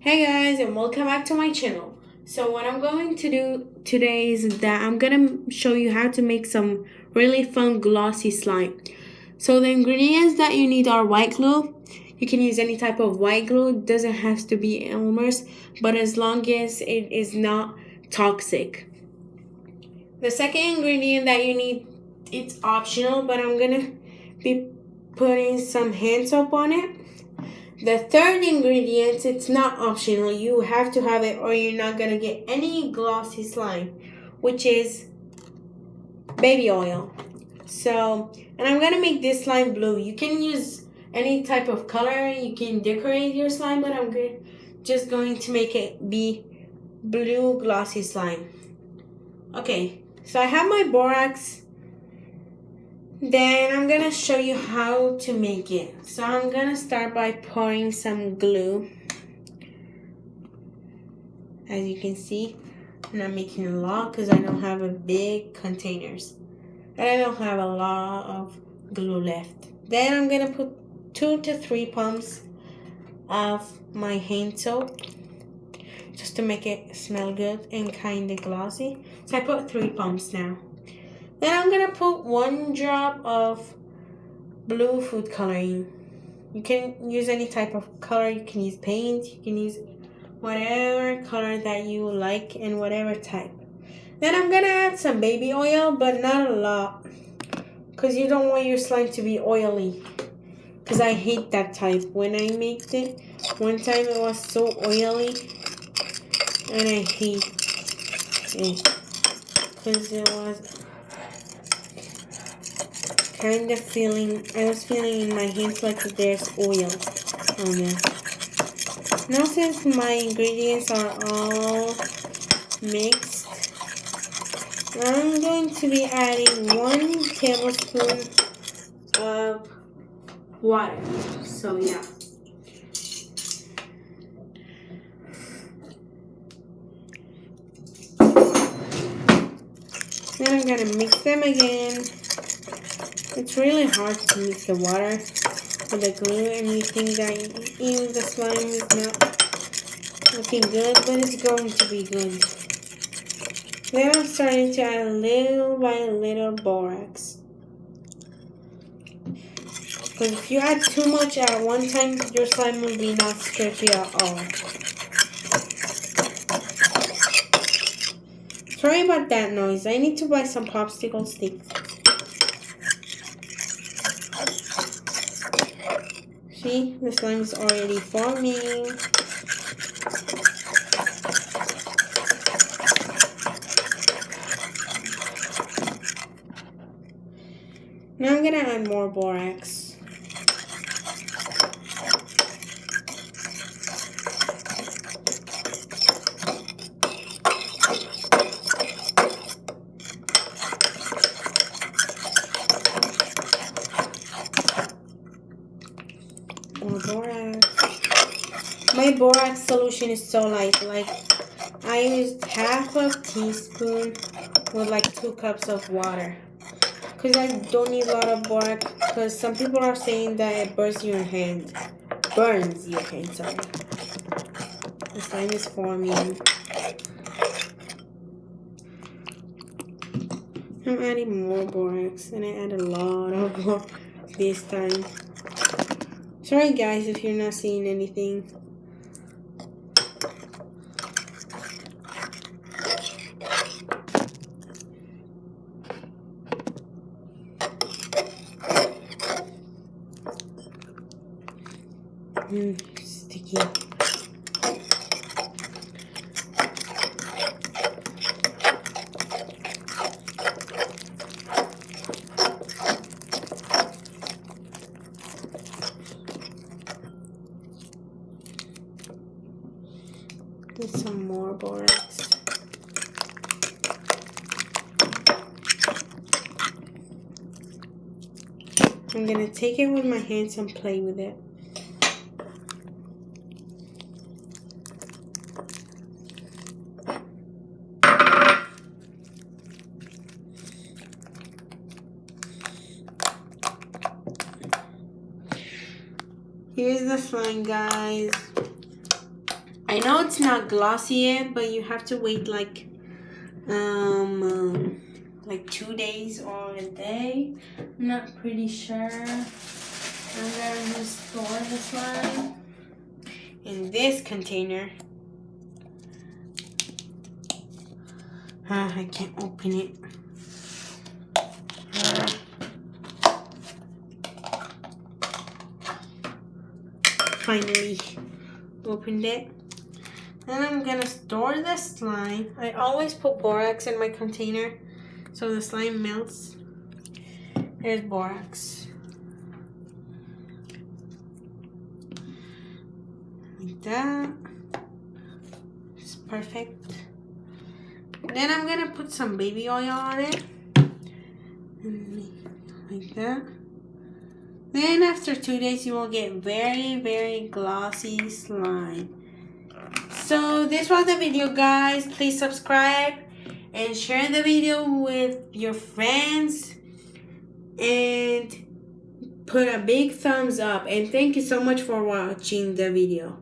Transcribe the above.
Hey guys, and welcome back to my channel. So what I'm going to do today is that I'm gonna show you how to make some really fun glossy slime. So the ingredients that you need are white glue. You can use any type of white glue. It doesn't have to be Elmer's, but as long as it is not toxic. The second ingredient that you need, it's optional, but I'm gonna be putting some hand soap on it. The third ingredient, it's not optional. You have to have it or you're not going to get any glossy slime, which is baby oil. And I'm going to make this slime blue. You can use any type of color. You can decorate your slime, but I'm just going to make it be blue glossy slime. Okay, so I have my borax. Then I'm gonna show you how to make it. So I'm gonna start by pouring some glue. As you can see, I'm not making a lot because I don't have a big containers. And I don't have a lot of glue left. Then I'm gonna put 2 to 3 pumps of my hand soap just to make it smell good and kind of glossy. So I put 3 pumps now. Then I'm going to put 1 drop of blue food coloring. You can use any type of color. You can use paint. You can use whatever color that you like and whatever type. Then I'm going to add some baby oil, but not a lot. Because you don't want your slime to be oily. Because I hate that type. When I made it, one time it was so oily. And I hate it. Because it was kind of I was feeling in my hands like there's oil on it. Now since my ingredients are all mixed, I'm going to be adding 1 tablespoon of water. So yeah. Then I'm going to mix them again. It's really hard to mix the water with the glue, and you think that even the slime is not looking good, but it's going to be good. Then I'm starting to add little by little borax. Because if you add too much at one time, your slime will be not stretchy at all. Sorry about that noise. I need to buy some popsicle sticks. See, the slime is already forming. Now I'm gonna add more borax. More borax. My borax solution is so light. Like, I used half a teaspoon with like 2 cups of water. Because I don't need a lot of borax. Because some people are saying that it burns your hand. Burns your hand, sorry. The slime is forming. I'm adding more borax. And I added a lot of more this time. Sorry guys if you're not seeing anything. Sticky. Get some more borax. I'm gonna take it with my hands and play with it. Here's the slime, guys. I know it's not glossy yet, but you have to wait like 2 days or a day. I'm not pretty sure. I'm gonna store the slime in this container. I can't open it. Finally opened it. Then I'm gonna store the slime. I always put borax in my container so the slime melts. There's borax. Like that. It's perfect. Then I'm gonna put some baby oil on it. Like that. Then after 2 days you will get very, very glossy slime. So this was the video, guys. Please subscribe and share the video with your friends and put a big thumbs up, and thank you so much for watching the video.